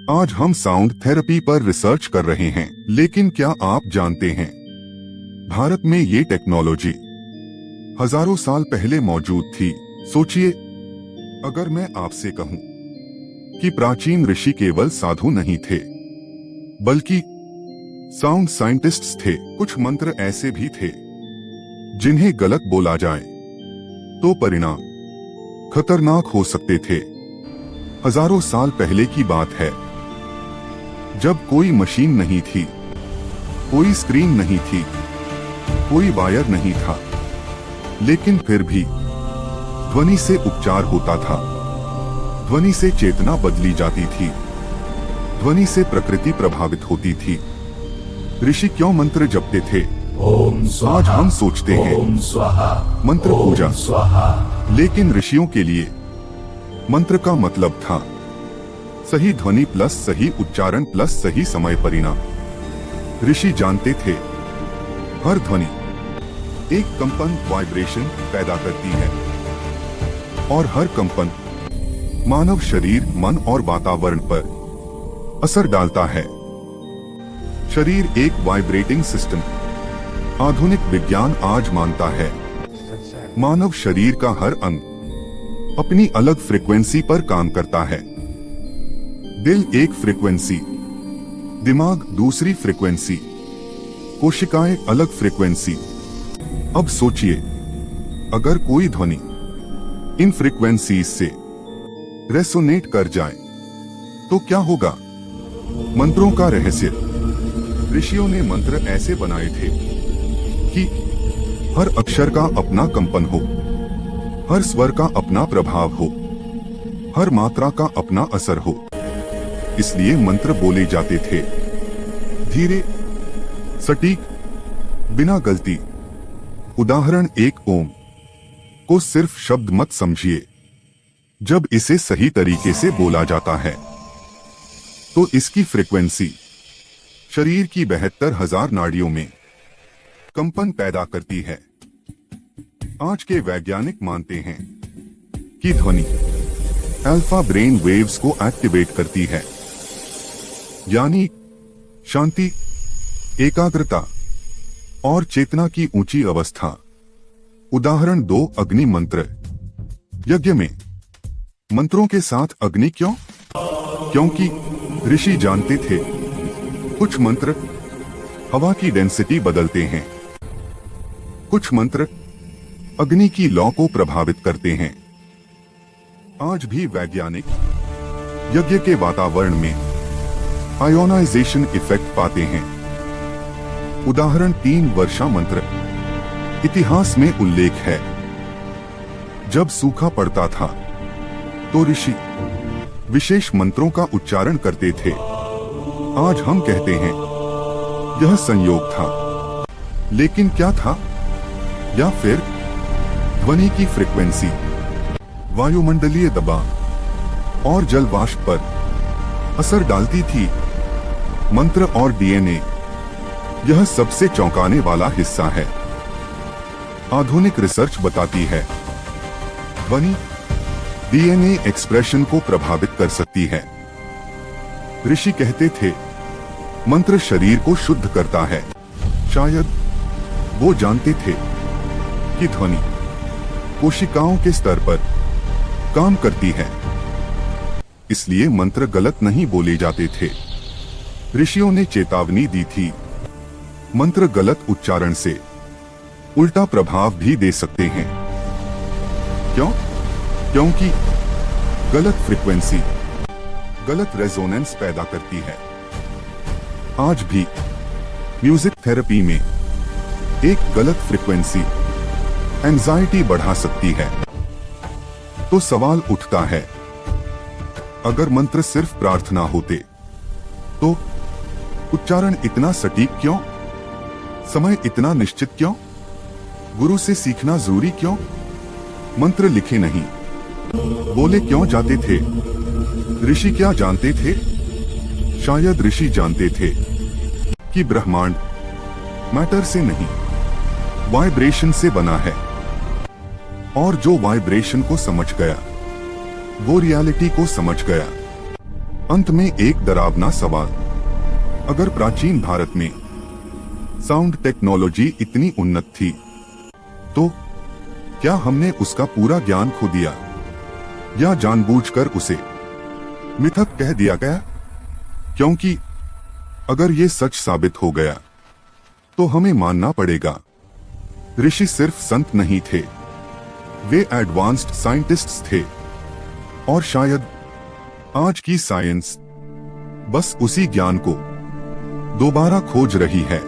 आज हम sound therapy पर रिसर्च कर रहे हैं, लेकिन क्या आप जानते हैं भारत में ये टेक्नोलॉजी हजारों साल पहले मौजूद थी। सोचिए, अगर मैं आपसे कहूं कि प्राचीन ऋषि केवल साधु नहीं थे बल्कि साउंड साइंटिस्ट्स थे। कुछ मंत्र ऐसे भी थे जिन्हें गलत बोला जाए तो परिणाम खतरनाक हो सकते थे। हजारों साल पहले की बात है, जब कोई मशीन नहीं थी, कोई स्क्रीन नहीं थी, कोई वायर नहीं था, लेकिन फिर भी ध्वनि से उपचार होता था। ध्वनि से चेतना बदली जाती थी, ध्वनि से प्रकृति प्रभावित होती थी। ऋषि क्यों मंत्र जपते थे? ओम स्वाहा। आज हम सोचते हैं ओम स्वाहा, मंत्र पूजा, ओम स्वाहा। लेकिन ऋषियों के लिए मंत्र का मतलब था सही ध्वनि प्लस सही उच्चारण प्लस सही समय परिणाम। ऋषि जानते थे हर ध्वनि एक कंपन वाइब्रेशन पैदा करती है और हर कंपन मानव शरीर, मन और वातावरण पर असर डालता है। शरीर एक वाइब्रेटिंग सिस्टम। आधुनिक विज्ञान आज मानता है मानव शरीर का हर अंग अपनी अलग फ्रीक्वेंसी पर काम करता है। दिल एक फ्रीक्वेंसी, दिमाग दूसरी फ्रीक्वेंसी, कोशिकाएं अलग फ्रीक्वेंसी। अब सोचिए, अगर कोई ध्वनि इन फ्रीक्वेंसीज से रेसोनेट कर जाए तो क्या होगा? मंत्रों का रहस्य। ऋषियों ने मंत्र ऐसे बनाए थे कि हर अक्षर का अपना कंपन हो, हर स्वर का अपना प्रभाव हो, हर मात्रा का अपना असर हो। इसलिए मंत्र बोले जाते थे धीरे, सटीक, बिना गलती। उदाहरण, एक ओम को सिर्फ शब्द मत समझिए। जब इसे सही तरीके से बोला जाता है तो इसकी फ्रीक्वेंसी शरीर की 72,000 नाड़ियों में कंपन पैदा करती है। आज के वैज्ञानिक मानते हैं कि ध्वनि अल्फा ब्रेन वेव्स को एक्टिवेट करती है, यानी शांति, एकाग्रता और चेतना की ऊंची अवस्था। उदाहरण 2, अग्नि मंत्र। यज्ञ में मंत्रों के साथ अग्नि क्यों? क्योंकि ऋषि जानते थे कुछ मंत्र हवा की डेंसिटी बदलते हैं, कुछ मंत्र अग्नि की लौ को प्रभावित करते हैं। आज भी वैज्ञानिक यज्ञ के वातावरण में आयोनाइजेशन इफेक्ट पाते हैं। उदाहरण 3, वर्षा मंत्र। इतिहास में उल्लेख है, जब सूखा पड़ता था तो ऋषि विशेष मंत्रों का उच्चारण करते थे। आज हम कहते हैं यह संयोग था, लेकिन क्या था? या फिर ध्वनि की फ्रीक्वेंसी, वायुमंडलीय दबाव और जल वाष्प पर असर डालती थी। मंत्र और डीएनए, यह सबसे चौंकाने वाला हिस्सा है। आधुनिक रिसर्च बताती है ध्वनि डीएनए एक्सप्रेशन को प्रभावित कर सकती है। ऋषि कहते थे मंत्र शरीर को शुद्ध करता है। शायद वो जानते थे कि ध्वनि कोशिकाओं के स्तर पर काम करती है, इसलिए मंत्र गलत नहीं बोले जाते थे। ऋषियों ने चेतावनी दी थी, मंत्र गलत उच्चारण से उल्टा प्रभाव भी दे सकते हैं। क्यों? क्योंकि गलत फ्रीक्वेंसी गलत रेजोनेंस पैदा करती है। आज भी म्यूजिक थेरेपी में एक गलत फ्रीक्वेंसी एंजाइटी बढ़ा सकती है। तो सवाल उठता है, अगर मंत्र सिर्फ प्रार्थना होते तो उच्चारण इतना सटीक क्यों? समय इतना निश्चित क्यों? गुरु से सीखना जरूरी क्यों? मंत्र लिखे नहीं, बोले क्यों जाते थे? ऋषि क्या जानते थे? शायद ऋषि जानते थे कि ब्रह्मांड मैटर से नहीं, वाइब्रेशन से बना है, और जो वाइब्रेशन को समझ गया वो रियलिटी को समझ गया। अंत में एक डरावना सवाल, अगर प्राचीन भारत में साउंड टेक्नोलॉजी इतनी उन्नत थी तो क्या हमने उसका पूरा ज्ञान खो दिया या जानबूझकर उसे मिथक कह दिया गया? क्योंकि अगर ये सच साबित हो गया तो हमें मानना पड़ेगा ऋषि सिर्फ संत नहीं थे, वे एडवांस्ड साइंटिस्ट्स थे। और शायद आज की साइंस बस उसी ज्ञान को दोबारा खोज रही है।